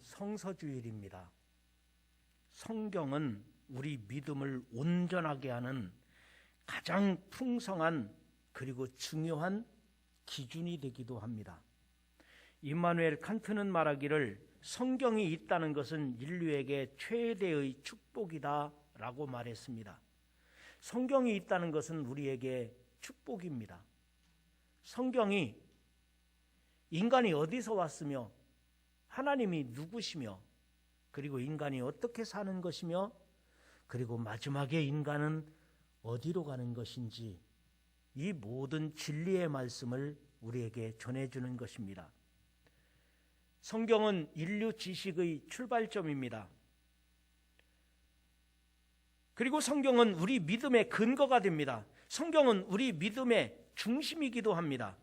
성서주일입니다. 성경은 우리 믿음을 온전하게 하는 가장 풍성한 그리고 중요한 기준이 되기도 합니다. 임마누엘 칸트는 말하기를 성경이 있다는 것은 인류에게 최대의 축복이다 라고 말했습니다. 성경이 있다는 것은 우리에게 축복입니다. 성경이 인간이 어디서 왔으며 하나님이 누구시며 그리고 인간이 어떻게 사는 것이며 그리고 마지막에 인간은 어디로 가는 것인지 이 모든 진리의 말씀을 우리에게 전해주는 것입니다. 성경은 인류 지식의 출발점입니다. 그리고 성경은 우리 믿음의 근거가 됩니다. 성경은 우리 믿음의 중심이기도 합니다.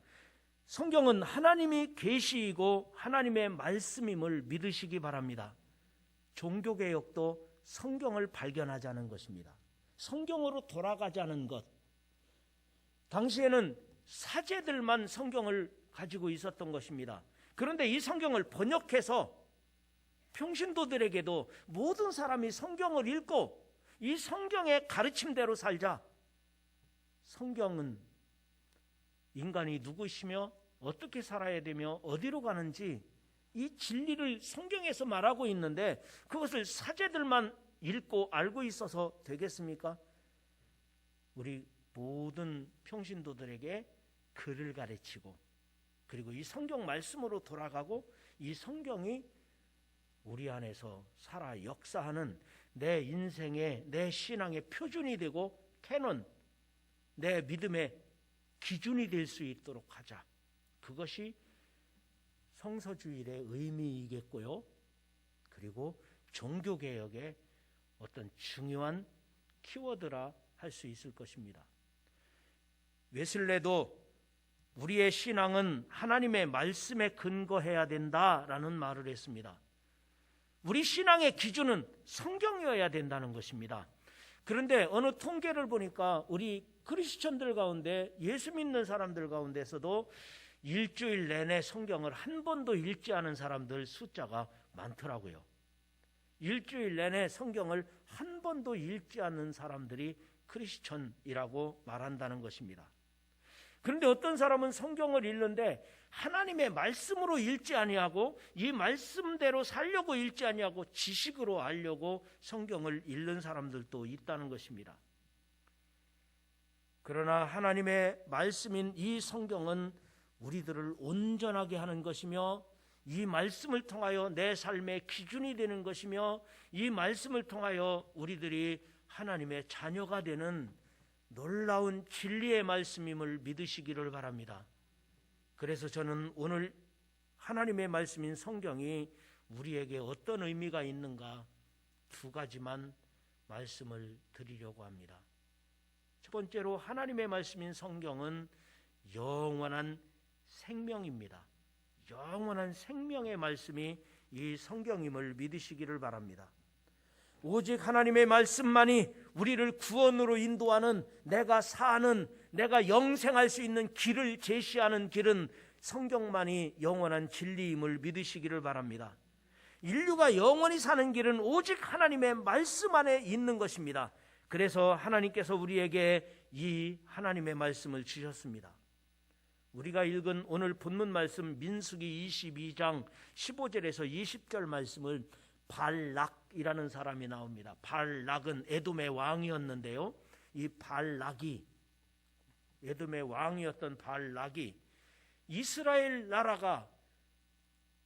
성경은 하나님이 계시이고 하나님의 말씀임을 믿으시기 바랍니다. 종교개혁도 성경을 발견하자는 것입니다. 성경으로 돌아가자는 것. 당시에는 사제들만 성경을 가지고 있었던 것입니다. 그런데 이 성경을 번역해서 평신도들에게도 모든 사람이 성경을 읽고 이 성경의 가르침대로 살자. 성경은 인간이 누구시며 어떻게 살아야 되며 어디로 가는지 이 진리를 성경에서 말하고 있는데 그것을 사제들만 읽고 알고 있어서 되겠습니까? 우리 모든 평신도들에게 글을 가르치고 그리고 이 성경 말씀으로 돌아가고 이 성경이 우리 안에서 살아 역사하는 내 인생의 내 신앙의 표준이 되고 캐논, 내 믿음의 기준이 될 수 있도록 하자. 그것이 성서주일의 의미이겠고요. 그리고 종교개혁의 어떤 중요한 키워드라 할 수 있을 것입니다. 웨슬레도 우리의 신앙은 하나님의 말씀에 근거해야 된다라는 말을 했습니다. 우리 신앙의 기준은 성경이어야 된다는 것입니다. 그런데 어느 통계를 보니까 우리 크리스천들 가운데 예수 믿는 사람들 가운데서도 일주일 내내 성경을 한 번도 읽지 않은 사람들 숫자가 많더라고요. 일주일 내내 성경을 한 번도 읽지 않는 사람들이 크리스천이라고 말한다는 것입니다. 그런데 어떤 사람은 성경을 읽는데 하나님의 말씀으로 읽지 아니하고 이 말씀대로 살려고 읽지 아니하고 지식으로 알려고 성경을 읽는 사람들도 있다는 것입니다. 그러나 하나님의 말씀인 이 성경은 우리들을 온전하게 하는 것이며 이 말씀을 통하여 내 삶의 기준이 되는 것이며 이 말씀을 통하여 우리들이 하나님의 자녀가 되는 놀라운 진리의 말씀임을 믿으시기를 바랍니다. 그래서 저는 오늘 하나님의 말씀인 성경이 우리에게 어떤 의미가 있는가 두 가지만 말씀을 드리려고 합니다. 첫 번째로 하나님의 말씀인 성경은 영원한 생명입니다. 영원한 생명의 말씀이 이 성경임을 믿으시기를 바랍니다. 오직 하나님의 말씀만이 우리를 구원으로 인도하는 내가 사는 내가 영생할 수 있는 길을 제시하는 길은 성경만이 영원한 진리임을 믿으시기를 바랍니다. 인류가 영원히 사는 길은 오직 하나님의 말씀 안에 있는 것입니다. 그래서 하나님께서 우리에게 이 하나님의 말씀을 주셨습니다. 우리가 읽은 오늘 본문 말씀 민수기 22장 15절에서 20절 말씀을 발락이라는 사람이 나옵니다. 발락은 에돔의 왕이었는데요. 이 발락이 에돔의 왕이었던 발락이 이스라엘 나라가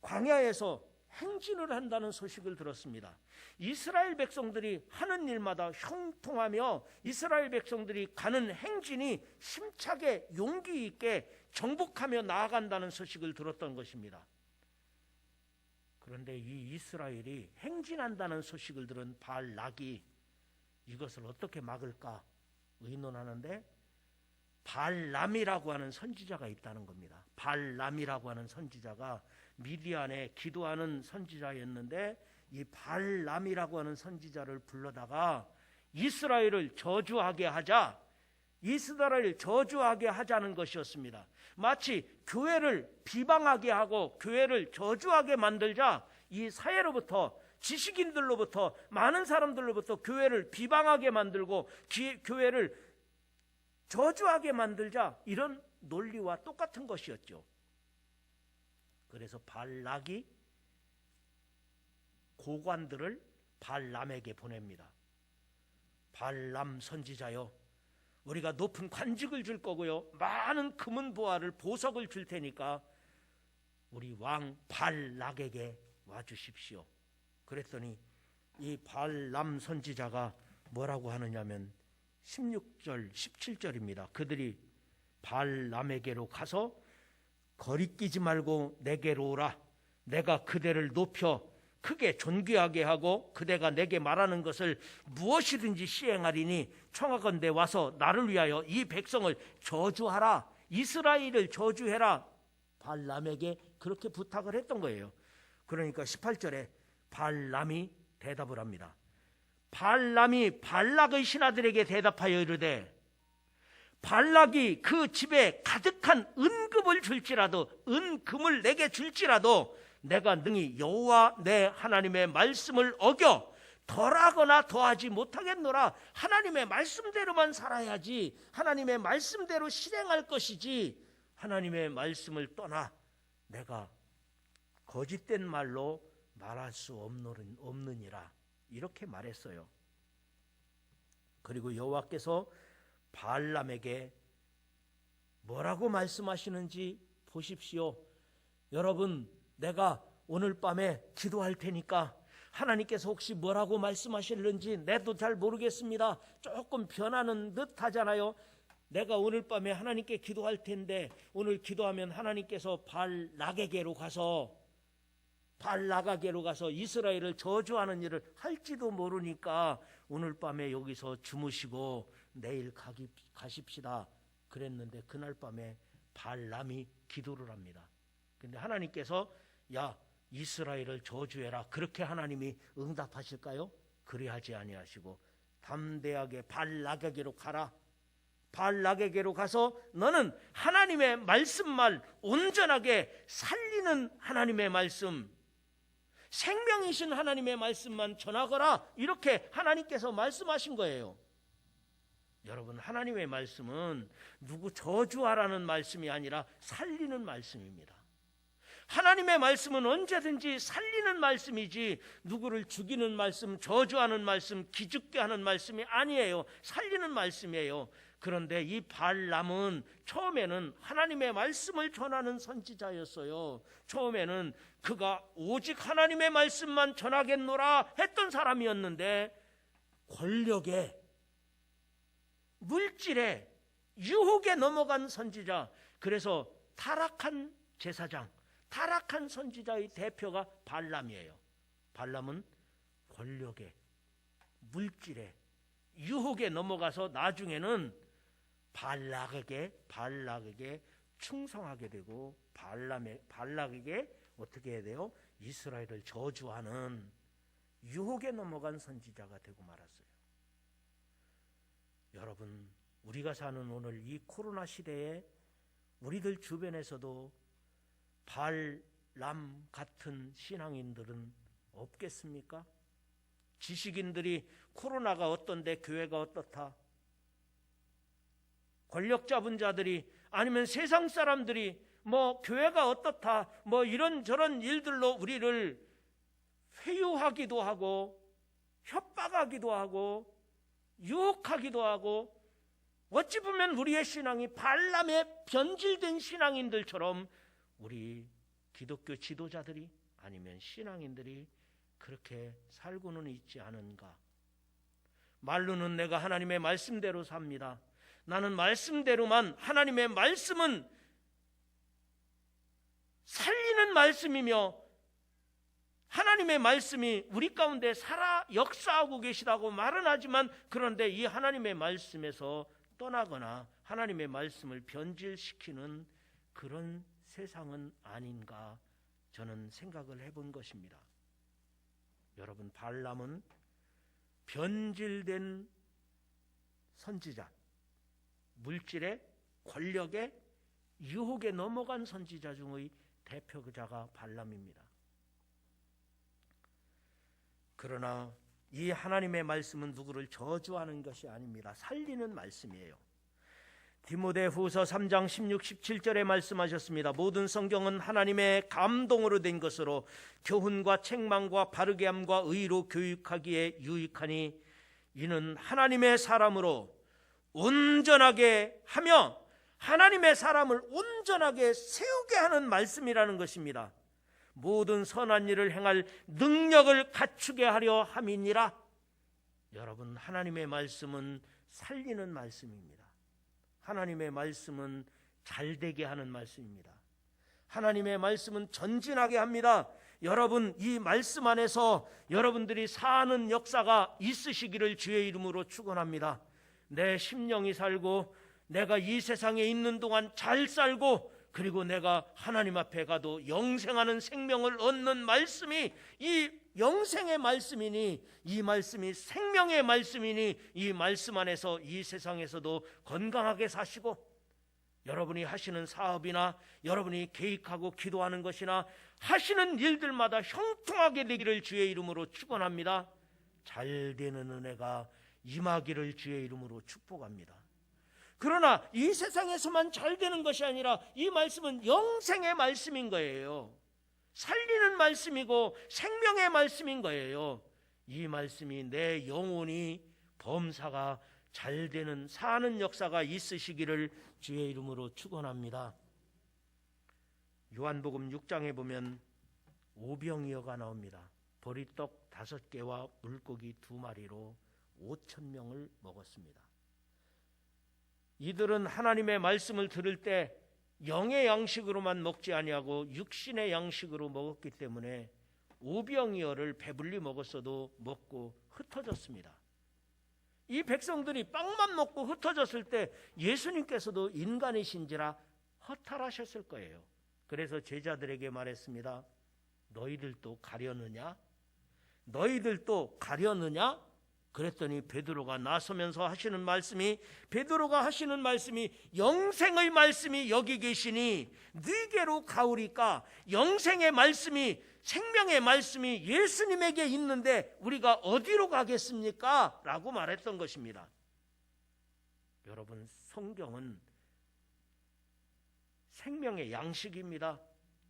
광야에서 행진을 한다는 소식을 들었습니다. 이스라엘 백성들이 하는 일마다 형통하며 이스라엘 백성들이 가는 행진이 힘차게 용기 있게 정복하며 나아간다는 소식을 들었던 것입니다. 그런데 이 이스라엘이 행진한다는 소식을 들은 발락이 이것을 어떻게 막을까 의논하는데 발람이라고 하는 선지자가 있다는 겁니다. 발람이라고 하는 선지자가 미디안에 기도하는 선지자였는데 이 발람이라고 하는 선지자를 불러다가 이스라엘을 저주하게 하자, 이스라엘을 저주하게 하자는 것이었습니다. 마치 교회를 비방하게 하고 교회를 저주하게 만들자 이 사회로부터, 지식인들로부터, 많은 사람들로부터 교회를 비방하게 만들고 교회를 저주하게 만들자, 이런 논리와 똑같은 것이었죠. 그래서 발락이 고관들을 발람에게 보냅니다. 발람 선지자여, 우리가 높은 관직을 줄 거고요, 많은 금은 보화를, 보석을 줄 테니까 우리 왕 발락에게 와주십시오. 그랬더니 이 발람 선지자가 뭐라고 하느냐면 16절 17절입니다. 그들이 발람에게로 가서 거리끼지 말고 내게로 오라. 내가 그대를 높여 크게 존귀하게 하고 그대가 내게 말하는 것을 무엇이든지 시행하리니 청하건대 와서 나를 위하여 이 백성을 저주하라. 이스라엘을 저주해라. 발람에게 그렇게 부탁을 했던 거예요. 그러니까 18절에 발람이 대답을 합니다. 발람이 발락의 신하들에게 대답하여 이르되, 발락이 그 집에 가득한 은금을 줄지라도, 은금을 내게 줄지라도 내가 능히 여호와 내 하나님의 말씀을 어겨 덜하거나 더하지 못하겠노라. 하나님의 말씀대로만 살아야지, 하나님의 말씀대로 실행할 것이지, 하나님의 말씀을 떠나 내가 거짓된 말로 말할 수 없느니라. 이렇게 말했어요. 그리고 여호와께서 발람에게 뭐라고 말씀하시는지 보십시오. 여러분, 내가 오늘 밤에 기도할 테니까 하나님께서 혹시 뭐라고 말씀하실는지 내도 잘 모르겠습니다. 조금 변하는 듯 하잖아요. 내가 오늘 밤에 하나님께 기도할 텐데, 오늘 기도하면 하나님께서 발락에게로 가서 이스라엘을 저주하는 일을 할지도 모르니까 오늘 밤에 여기서 주무시고 내일 가십시다 그랬는데, 그날 밤에 발람이 기도를 합니다. 근데 하나님께서 야, 이스라엘을 저주해라, 그렇게 하나님이 응답하실까요? 그리하지 아니하시고 담대하게 발락에게로 가라. 발락에게로 가서 너는 하나님의 말씀만 온전하게 살리는 하나님의 말씀, 생명이신 하나님의 말씀만 전하거라. 이렇게 하나님께서 말씀하신 거예요. 여러분, 하나님의 말씀은 누구 저주하라는 말씀이 아니라 살리는 말씀입니다. 하나님의 말씀은 언제든지 살리는 말씀이지 누구를 죽이는 말씀, 저주하는 말씀, 기죽게 하는 말씀이 아니에요. 살리는 말씀이에요. 그런데 이 발람은 처음에는 하나님의 말씀을 전하는 선지자였어요. 처음에는 그가 오직 하나님의 말씀만 전하겠노라 했던 사람이었는데, 권력에, 물질에, 유혹에 넘어간 선지자, 그래서 타락한 제사장, 타락한 선지자의 대표가 발람이에요. 발람은 권력에, 물질에, 유혹에 넘어가서 나중에는 발락에게 충성하게 되고, 발락에게 어떻게 해야 돼요? 이스라엘을 저주하는 유혹에 넘어간 선지자가 되고 말았어요. 여러분, 우리가 사는 오늘 이 코로나 시대에 우리들 주변에서도 발람 같은 신앙인들은 없겠습니까? 지식인들이 코로나가 어떤데 교회가 어떻다, 권력 잡은 자들이, 아니면 세상 사람들이 교회가 어떻다, 이런저런 일들로 우리를 회유하기도 하고 협박하기도 하고 유혹하기도 하고, 어찌 보면 우리의 신앙이 발람의 변질된 신앙인들처럼 우리 기독교 지도자들이, 아니면 신앙인들이 그렇게 살고는 있지 않은가. 말로는 내가 하나님의 말씀대로 삽니다. 나는 말씀대로만, 하나님의 말씀은 살리는 말씀이며 하나님의 말씀이 우리 가운데 살아 역사하고 계시다고 말은 하지만, 그런데 이 하나님의 말씀에서 떠나거나 하나님의 말씀을 변질시키는 그런 세상은 아닌가, 저는 생각을 해본 것입니다. 여러분, 발람은 변질된 선지자, 물질의, 권력의 유혹에 넘어간 선지자 중의 대표자가 발람입니다. 그러나 이 하나님의 말씀은 누구를 저주하는 것이 아닙니다. 살리는 말씀이에요. 디모데후서 3장 16, 17절에 말씀하셨습니다. 모든 성경은 하나님의 감동으로 된 것으로 교훈과 책망과 바르게 함과 의로 교육하기에 유익하니 이는 하나님의 사람으로 온전하게 하며 하나님의 사람을 온전하게 세우게 하는 말씀이라는 것입니다. 모든 선한 일을 행할 능력을 갖추게 하려 함이니라. 여러분, 하나님의 말씀은 살리는 말씀입니다. 하나님의 말씀은 잘되게 하는 말씀입니다. 하나님의 말씀은 전진하게 합니다. 여러분, 이 말씀 안에서 여러분들이 사는 역사가 있으시기를 주의 이름으로 축원합니다. 내 심령이 살고 내가 이 세상에 있는 동안 잘 살고 그리고 내가 하나님 앞에 가도 영생하는 생명을 얻는 말씀이 이 영생의 말씀이니, 이 말씀이 생명의 말씀이니, 이 말씀 안에서 이 세상에서도 건강하게 사시고 여러분이 하시는 사업이나 여러분이 계획하고 기도하는 것이나 하시는 일들마다 형통하게 되기를 주의 이름으로 축원합니다. 잘 되는 은혜가 임하기를 주의 이름으로 축복합니다. 그러나 이 세상에서만 잘 되는 것이 아니라 이 말씀은 영생의 말씀인 거예요. 살리는 말씀이고 생명의 말씀인 거예요. 이 말씀이 내 영혼이 범사가 잘 되는 사는 역사가 있으시기를 주의 이름으로 축원합니다. 요한복음 6장에 보면 오병이어가 나옵니다. 보리떡 5개와 물고기 2마리로 5,000명을 먹었습니다. 이들은 하나님의 말씀을 들을 때 영의 양식으로만 먹지 아니하고 육신의 양식으로 먹었기 때문에 오병이어를 배불리 먹었어도 먹고 흩어졌습니다. 이 백성들이 빵만 먹고 흩어졌을 때 예수님께서도 인간이신지라 허탈하셨을 거예요. 그래서 제자들에게 말했습니다. 너희들도 가려느냐? 너희들도 가려느냐? 그랬더니 베드로가 나서면서 하시는 말씀이, 베드로가 하시는 말씀이 영생의 말씀이 여기 계시니 네게로 가오리까. 영생의 말씀이, 생명의 말씀이 예수님에게 있는데 우리가 어디로 가겠습니까? 라고 말했던 것입니다. 여러분, 성경은 생명의 양식입니다.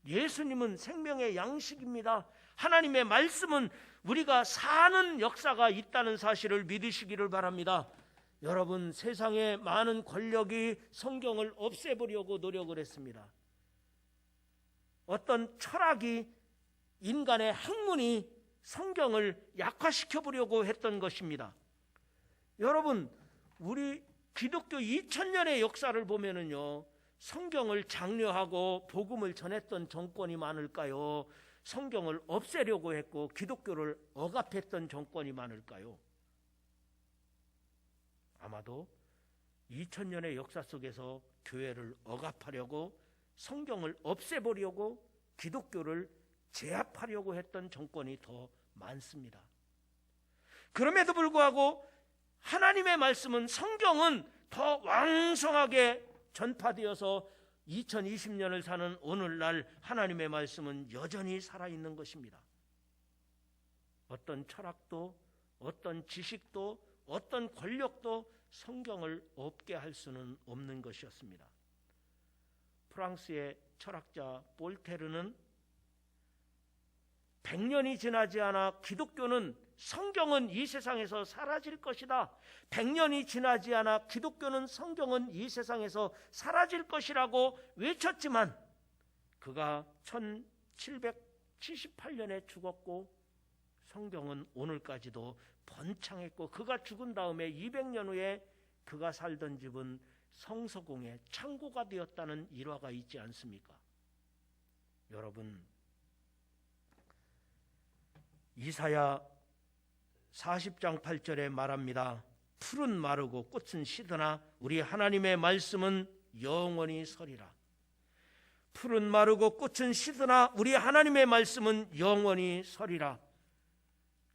예수님은 생명의 양식입니다. 하나님의 말씀은 우리가 사는 역사가 있다는 사실을 믿으시기를 바랍니다. 여러분, 세상에 많은 권력이 성경을 없애보려고 노력을 했습니다. 어떤 철학이, 인간의 학문이 성경을 약화시켜보려고 했던 것입니다. 여러분, 우리 기독교 2000년의 역사를 보면은요, 성경을 장려하고 복음을 전했던 정권이 많을까요? 성경을 없애려고 했고 기독교를 억압했던 정권이 많을까요? 아마도 2000년의 역사 속에서 교회를 억압하려고, 성경을 없애보려고, 기독교를 제압하려고 했던 정권이 더 많습니다. 그럼에도 불구하고 하나님의 말씀은, 성경은 더 왕성하게 전파되어서 2020년을 사는 오늘날 하나님의 말씀은 여전히 살아있는 것입니다. 어떤 철학도, 어떤 지식도, 어떤 권력도 성경을 없게 할 수는 없는 것이었습니다. 프랑스의 철학자 볼테르는 100년이 지나지 않아 기독교는, 성경은 이 세상에서 사라질 것이다. 100년이 지나지 않아 기독교는, 성경은 이 세상에서 사라질 것이라고 외쳤지만 그가 1778년에 죽었고 성경은 오늘까지도 번창했고, 그가 죽은 다음에 200년 후에 그가 살던 집은 성서공의 창고가 되었다는 일화가 있지 않습니까? 여러분, 이사야 40장 8절에 말합니다. 풀은 마르고 꽃은 시드나 우리 하나님의 말씀은 영원히 서리라. 풀은 마르고 꽃은 시드나 우리 하나님의 말씀은 영원히 서리라.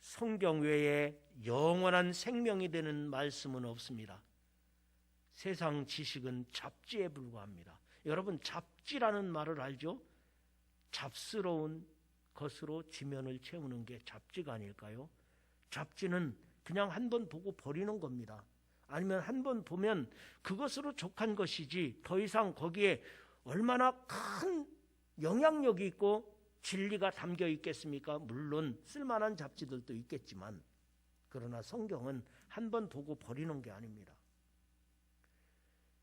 성경 외에 영원한 생명이 되는 말씀은 없습니다. 세상 지식은 잡지에 불과합니다. 여러분, 잡지라는 말을 알죠? 잡스러운 것으로 지면을 채우는 게 잡지가 아닐까요? 잡지는 그냥 한 번 보고 버리는 겁니다. 아니면 한 번 보면 그것으로 족한 것이지 더 이상 거기에 얼마나 큰 영향력이 있고 진리가 담겨 있겠습니까? 물론 쓸만한 잡지들도 있겠지만, 그러나 성경은 한 번 보고 버리는 게 아닙니다.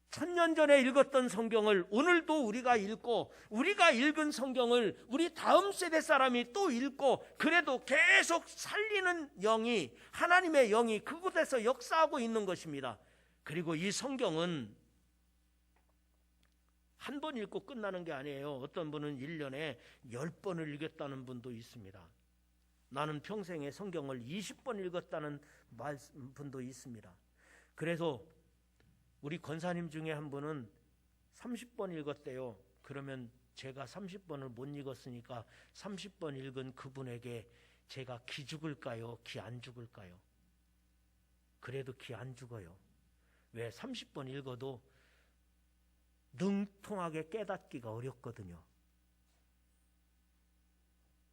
1000년 전에 읽었던 성경을 오늘도 우리가 읽고, 우리가 읽은 성경을 우리 다음 세대 사람이 또 읽고, 그래도 계속 살리는 영이, 하나님의 영이 그곳에서 역사하고 있는 것입니다. 그리고 이 성경은 한 번 읽고 끝나는 게 아니에요. 어떤 분은 1년에 10번을 읽었다는 분도 있습니다. 나는 평생에 성경을 20번 읽었다는 분도 있습니다. 그래서 우리 권사님 중에 한 분은 30번 읽었대요. 그러면 제가 30번을 못 읽었으니까 30번 읽은 그분에게 제가 기 죽을까요? 기 안 죽을까요? 그래도 기 안 죽어요. 왜? 30번 읽어도 능통하게 깨닫기가 어렵거든요.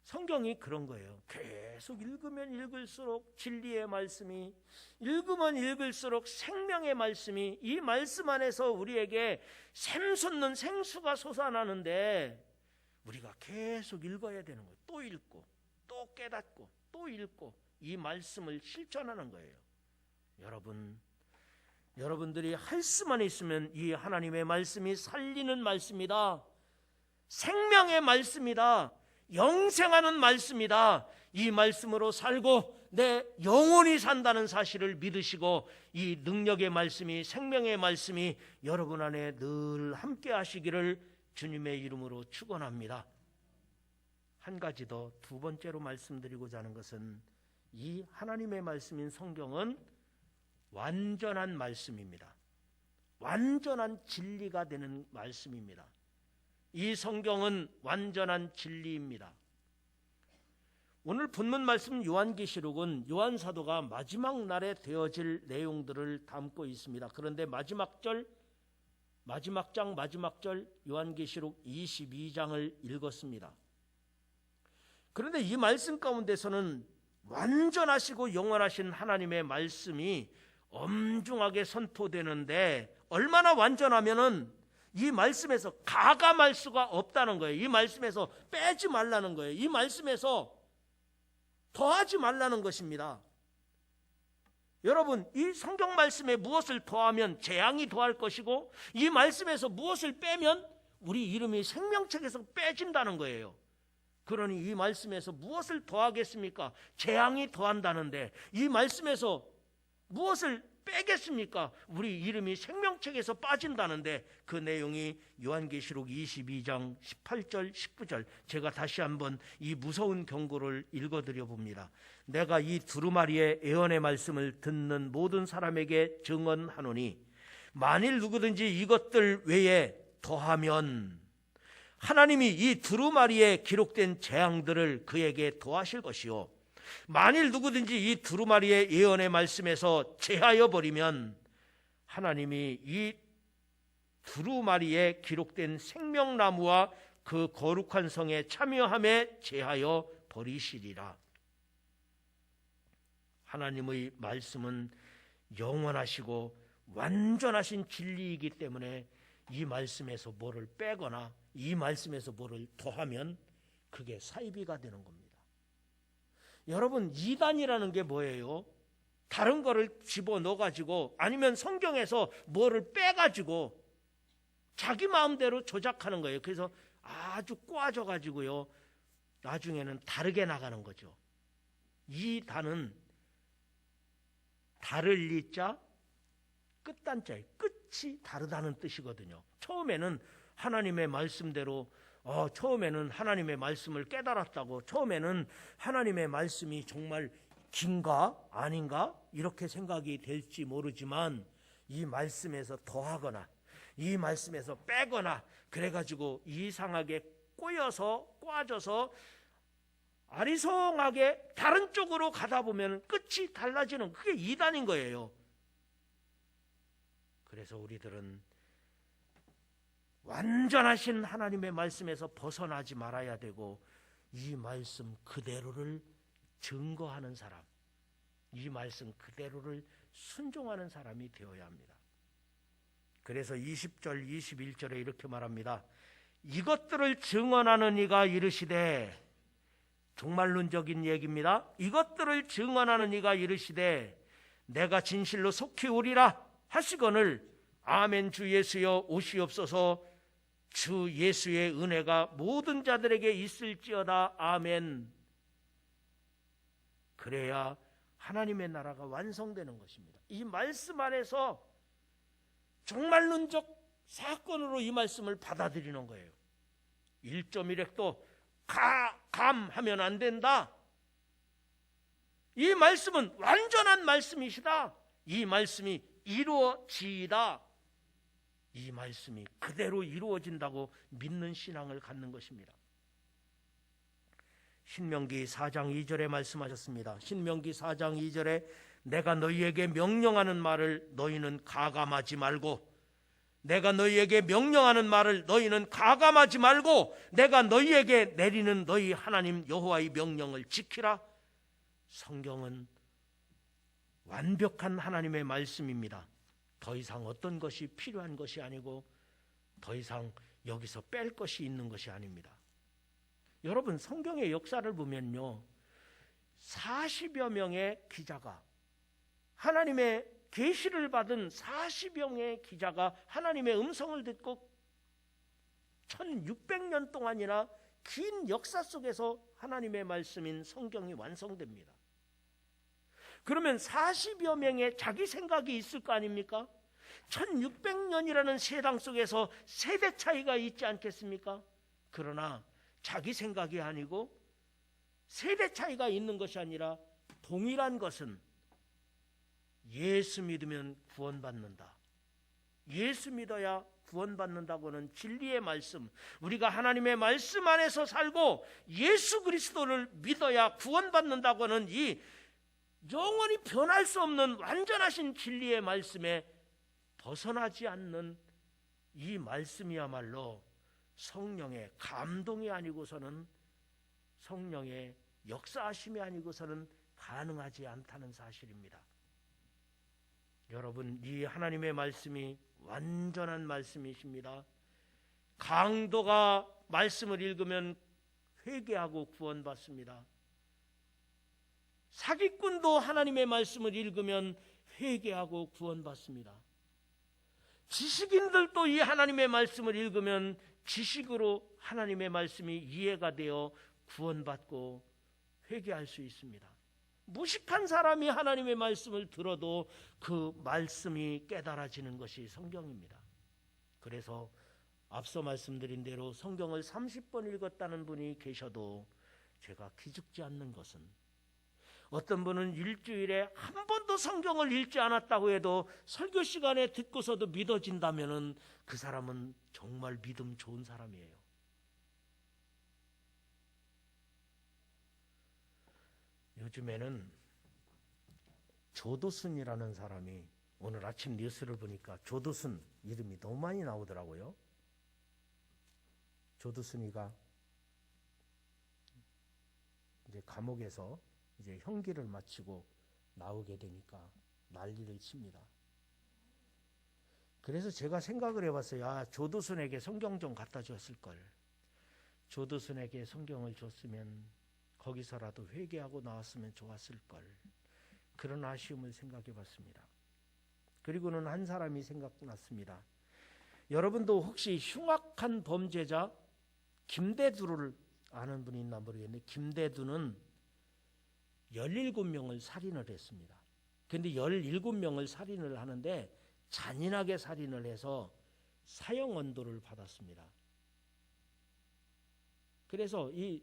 성경이 그런 거예요. 계속 읽으면 읽을수록 진리의 말씀이, 읽으면 읽을수록 생명의 말씀이, 이 말씀 안에서 우리에게 샘솟는 생수가 솟아나는데 우리가 계속 읽어야 되는 거예요. 또 읽고 또 깨닫고 또 읽고 이 말씀을 실천하는 거예요. 여러분들이 할 수만 있으면 이 하나님의 말씀이 살리는 말씀이다. 생명의 말씀이다. 영생하는 말씀이다. 이 말씀으로 살고 내 영혼이 산다는 사실을 믿으시고, 이 능력의 말씀이, 생명의 말씀이 여러분 안에 늘 함께 하시기를 주님의 이름으로 축원합니다. 한 가지 더, 두 번째로 말씀드리고자 하는 것은, 이 하나님의 말씀인 성경은 완전한 말씀입니다. 완전한 진리가 되는 말씀입니다. 이 성경은 완전한 진리입니다. 오늘 본문 말씀 요한계시록은 요한 사도가 마지막 날에 되어질 내용들을 담고 있습니다. 그런데 마지막 절 요한계시록 22장을 읽었습니다. 그런데 이 말씀 가운데서는 완전하시고 영원하신 하나님의 말씀이 엄중하게 선포되는데, 얼마나 완전하면은 이 말씀에서 가감할 수가 없다는 거예요. 이 말씀에서 빼지 말라는 거예요. 이 말씀에서 더하지 말라는 것입니다. 여러분, 이 성경 말씀에 무엇을 더하면 재앙이 더할 것이고, 이 말씀에서 무엇을 빼면 우리 이름이 생명책에서 빼진다는 거예요. 그러니 이 말씀에서 무엇을 더하겠습니까? 재앙이 더한다는데, 이 말씀에서 무엇을 빼겠습니까? 우리 이름이 생명책에서 빠진다는데, 그 내용이 요한계시록 22장 18절 19절, 제가 다시 한번 이 무서운 경고를 읽어드려 봅니다. 내가 이 두루마리의 예언의 말씀을 듣는 모든 사람에게 증언하노니, 만일 누구든지 이것들 외에 더하면 하나님이 이 두루마리에 기록된 재앙들을 그에게 더하실 것이요, 만일 누구든지 이 두루마리의 예언의 말씀에서 제하여 버리면 하나님이 이 두루마리에 기록된 생명나무와 그 거룩한 성에 참여함에 제하여 버리시리라. 하나님의 말씀은 영원하시고 완전하신 진리이기 때문에 이 말씀에서 뭐를 빼거나 이 말씀에서 뭐를 더하면 그게 사이비가 되는 겁니다. 여러분, 이단이라는 게 뭐예요? 다른 거를 집어넣어가지고, 아니면 성경에서 뭐를 빼가지고 자기 마음대로 조작하는 거예요. 그래서 아주 꼬아져가지고요, 나중에는 다르게 나가는 거죠. 이단은 다를 리자, 끝단자예요. 끝이 다르다는 뜻이거든요. 처음에는 하나님의 말씀대로, 처음에는 하나님의 말씀을 깨달았다고, 처음에는 하나님의 말씀이 정말 긴가 아닌가 이렇게 생각이 될지 모르지만, 이 말씀에서 더하거나 이 말씀에서 빼거나 그래가지고 이상하게 꼬아져서 아리송하게 다른 쪽으로 가다 보면 끝이 달라지는, 그게 이단인 거예요. 그래서 우리들은 완전하신 하나님의 말씀에서 벗어나지 말아야 되고, 이 말씀 그대로를 증거하는 사람, 이 말씀 그대로를 순종하는 사람이 되어야 합니다. 그래서 20절 21절에 이렇게 말합니다. 이것들을 증언하는 이가 이르시되, 종말론적인 얘기입니다. 이것들을 증언하는 이가 이르시되 내가 진실로 속히 오리라 하시거늘 아멘. 주 예수여 오시옵소서. 주 예수의 은혜가 모든 자들에게 있을지어다. 아멘. 그래야 하나님의 나라가 완성되는 것입니다. 이 말씀 안에서 종말론적 사건으로 이 말씀을 받아들이는 거예요. 1.1핵도 감하면 안 된다. 이 말씀은 완전한 말씀이시다. 이 말씀이 이루어지이다. 이 말씀이 그대로 이루어진다고 믿는 신앙을 갖는 것입니다. 신명기 4장 2절에 말씀하셨습니다. 신명기 4장 2절에 내가 너희에게 명령하는 말을 너희는 가감하지 말고, 내가 너희에게 명령하는 말을 너희는 가감하지 말고 내가 너희에게 내리는 너희 하나님 여호와의 명령을 지키라. 성경은 완벽한 하나님의 말씀입니다. 더 이상 어떤 것이 필요한 것이 아니고 더 이상 여기서 뺄 것이 있는 것이 아닙니다. 여러분, 성경의 역사를 보면요, 40여 명의 기자가, 하나님의 계시를 받은 40여 명의 기자가 하나님의 음성을 듣고 1600년 동안이나 긴 역사 속에서 하나님의 말씀인 성경이 완성됩니다. 그러면 40여 명의 자기 생각이 있을 거 아닙니까? 1600년이라는 세당 속에서 세대 차이가 있지 않겠습니까? 그러나 자기 생각이 아니고 세대 차이가 있는 것이 아니라 동일한 것은 예수 믿으면 구원받는다. 예수 믿어야 구원받는다고는 진리의 말씀, 우리가 하나님의 말씀 안에서 살고 예수 그리스도를 믿어야 구원받는다고는 이 영원히 변할 수 없는 완전하신 진리의 말씀에 벗어나지 않는 이 말씀이야말로 성령의 감동이 아니고서는, 성령의 역사하심이 아니고서는 가능하지 않다는 사실입니다. 여러분, 이 하나님의 말씀이 완전한 말씀이십니다. 강도가 말씀을 읽으면 회개하고 구원받습니다. 사기꾼도 하나님의 말씀을 읽으면 회개하고 구원받습니다. 지식인들도 이 하나님의 말씀을 읽으면 지식으로 하나님의 말씀이 이해가 되어 구원받고 회개할 수 있습니다. 무식한 사람이 하나님의 말씀을 들어도 그 말씀이 깨달아지는 것이 성경입니다. 그래서 앞서 말씀드린 대로 성경을 30번 읽었다는 분이 계셔도 제가 기죽지 않는 것은, 어떤 분은 일주일에 한 번도 성경을 읽지 않았다고 해도 설교 시간에 듣고서도 믿어진다면 그 사람은 정말 믿음 좋은 사람이에요. 요즘에는 조두순이라는 사람이, 오늘 아침 뉴스를 보니까 조두순 이름이 너무 많이 나오더라고요. 조두순이가 이제 감옥에서 이제 형기를 마치고 나오게 되니까 난리를 칩니다. 그래서 제가 생각을 해봤어요. 아, 조두순에게 성경 좀 갖다 줬을 걸. 조두순에게 성경을 줬으면 거기서라도 회개하고 나왔으면 좋았을 걸. 그런 아쉬움을 생각해 봤습니다. 그리고는 한 사람이 생각났습니다. 여러분도 혹시 흉악한 범죄자 김대두를 아는 분이 있나 모르겠는데, 김대두는 17명을 살인을 했습니다. 그런데 17명을 살인을 하는데 잔인하게 살인을 해서 사형 언도를 받았습니다. 그래서 이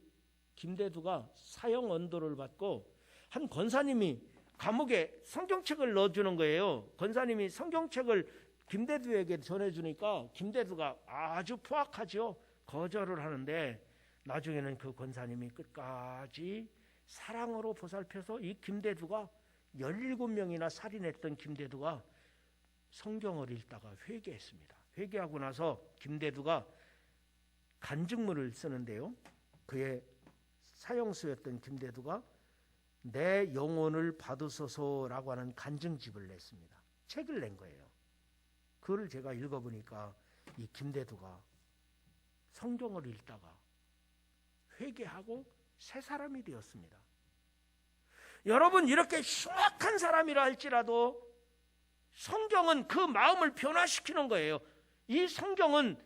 김대두가 사형 언도를 받고 한 권사님이 감옥에 성경책을 넣어주는 거예요. 권사님이 성경책을 김대두에게 전해주니까 김대두가 아주 포악하죠. 거절을 하는데 나중에는 그 권사님이 끝까지 사랑으로 보살펴서 이 김대두가 17명이나 살인했던 김대두가 성경을 읽다가 회개했습니다. 회개하고 나서 김대두가 간증문을 쓰는데요, 그의 사형수였던 김대두가 내 영혼을 받으소서라고 하는 간증집을 냈습니다. 책을 낸 거예요. 그걸 제가 읽어보니까 이 김대두가 성경을 읽다가 회개하고 새 사람이 되었습니다. 여러분, 이렇게 흉악한 사람이라 할지라도 성경은 그 마음을 변화시키는 거예요. 이 성경은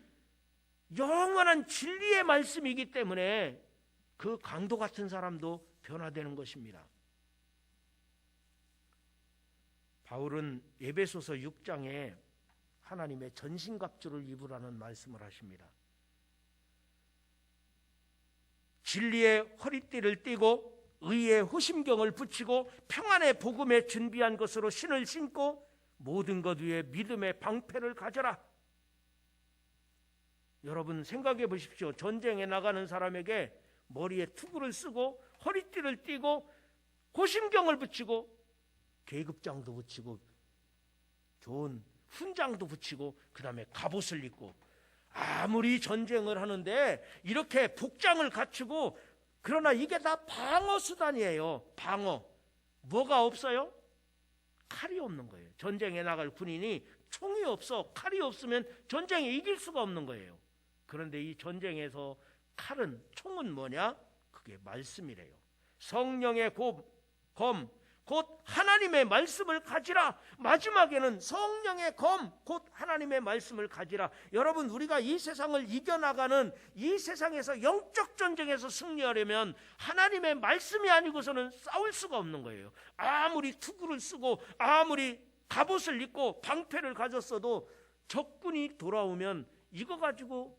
영원한 진리의 말씀이기 때문에 그 강도 같은 사람도 변화되는 것입니다. 바울은 에베소서 6장에 하나님의 전신갑주를 입으라는 말씀을 하십니다. 진리의 허리띠를 띠고 의의 호심경을 붙이고 평안의 복음에 준비한 것으로 신을 신고 모든 것 위에 믿음의 방패를 가져라. 여러분 생각해 보십시오. 전쟁에 나가는 사람에게 머리에 투구를 쓰고 허리띠를 띠고 호심경을 붙이고 계급장도 붙이고 좋은 훈장도 붙이고 그 다음에 갑옷을 입고 아무리 전쟁을 하는데 이렇게 복장을 갖추고, 그러나 이게 다 방어 수단이에요. 방어. 뭐가 없어요? 칼이 없는 거예요. 전쟁에 나갈 군인이 총이 없어, 칼이 없으면 전쟁에 이길 수가 없는 거예요. 그런데 이 전쟁에서 칼은, 총은 뭐냐? 그게 말씀이래요. 성령의 검, 곧 하나님의 말씀을 가지라. 마지막에는 성령의 검, 곧 하나님의 말씀을 가지라. 여러분, 우리가 이 세상을 이겨나가는, 이 세상에서 영적 전쟁에서 승리하려면 하나님의 말씀이 아니고서는 싸울 수가 없는 거예요. 아무리 투구를 쓰고 아무리 갑옷을 입고 방패를 가졌어도 적군이 돌아오면 이거 가지고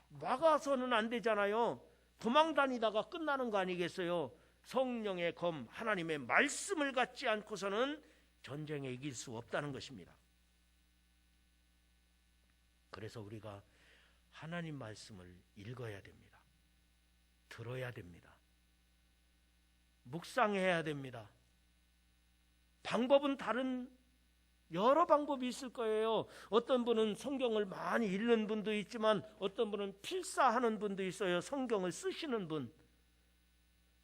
막아서는 안 되잖아요. 도망다니다가 끝나는 거 아니겠어요? 성령의 검, 하나님의 말씀을 갖지 않고서는 전쟁에 이길 수 없다는 것입니다. 그래서 우리가 하나님 말씀을 읽어야 됩니다. 들어야 됩니다. 묵상해야 됩니다. 방법은 다른 여러 방법이 있을 거예요. 어떤 분은 성경을 많이 읽는 분도 있지만 어떤 분은 필사하는 분도 있어요. 성경을 쓰시는 분.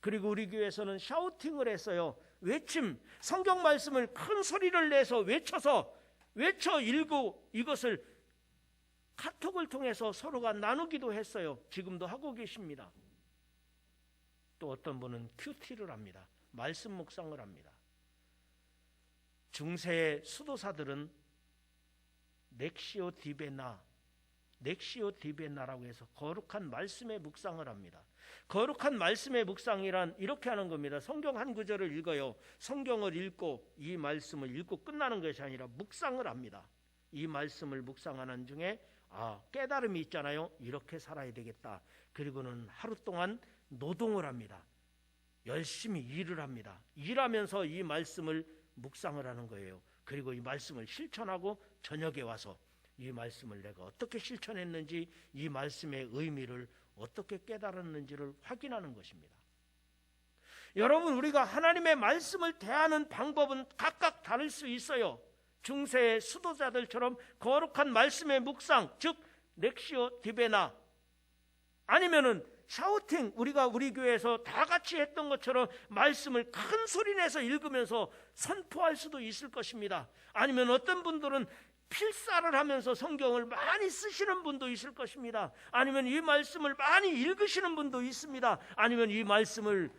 그리고 우리 교회에서는 샤우팅을 했어요. 외침, 성경 말씀을 큰 소리를 내서 외쳐 읽고 이것을 카톡을 통해서 서로가 나누기도 했어요. 지금도 하고 계십니다. 또 어떤 분은 큐티를 합니다. 말씀 묵상을 합니다. 중세 수도사들은 넥시오 디베나라고 해서 거룩한 말씀의 묵상을 합니다. 거룩한 말씀의 묵상이란 이렇게 하는 겁니다. 성경 한 구절을 읽어요. 성경을 읽고 이 말씀을 읽고 끝나는 것이 아니라 묵상을 합니다. 이 말씀을 묵상하는 중에 깨달음이 있잖아요. 이렇게 살아야 되겠다. 그리고는 하루 동안 노동을 합니다. 열심히 일을 합니다. 일하면서 이 말씀을 묵상을 하는 거예요. 그리고 이 말씀을 실천하고 저녁에 와서 이 말씀을 내가 어떻게 실천했는지, 이 말씀의 의미를 어떻게 깨달았는지를 확인하는 것입니다. 여러분, 우리가 하나님의 말씀을 대하는 방법은 각각 다를 수 있어요. 중세의 수도자들처럼 거룩한 말씀의 묵상, 즉 렉시오 디베나, 아니면은 샤우팅, 우리가 우리 교회에서 다 같이 했던 것처럼 말씀을 큰 소리 내서 읽으면서 선포할 수도 있을 것입니다. 아니면 어떤 분들은 필사를 하면서 성경을 많이 쓰시는 분도 있을 것입니다. 아니면 이 말씀을 많이 읽으시는 분도 있습니다. 아니면 이 말씀을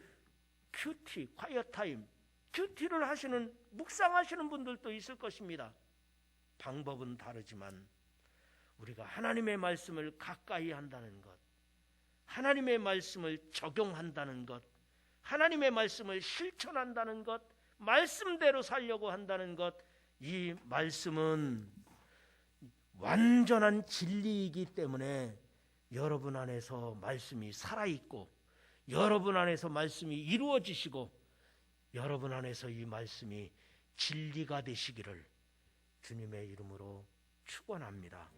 큐티, 콰이어 타임, 큐티를 하시는, 묵상하시는 분들도 있을 것입니다. 방법은 다르지만 우리가 하나님의 말씀을 가까이 한다는 것, 하나님의 말씀을 적용한다는 것, 하나님의 말씀을 실천한다는 것, 말씀대로 살려고 한다는 것, 이 말씀은 완전한 진리이기 때문에 여러분 안에서 말씀이 살아있고, 여러분 안에서 말씀이 이루어지시고, 여러분 안에서 이 말씀이 진리가 되시기를 주님의 이름으로 축원합니다.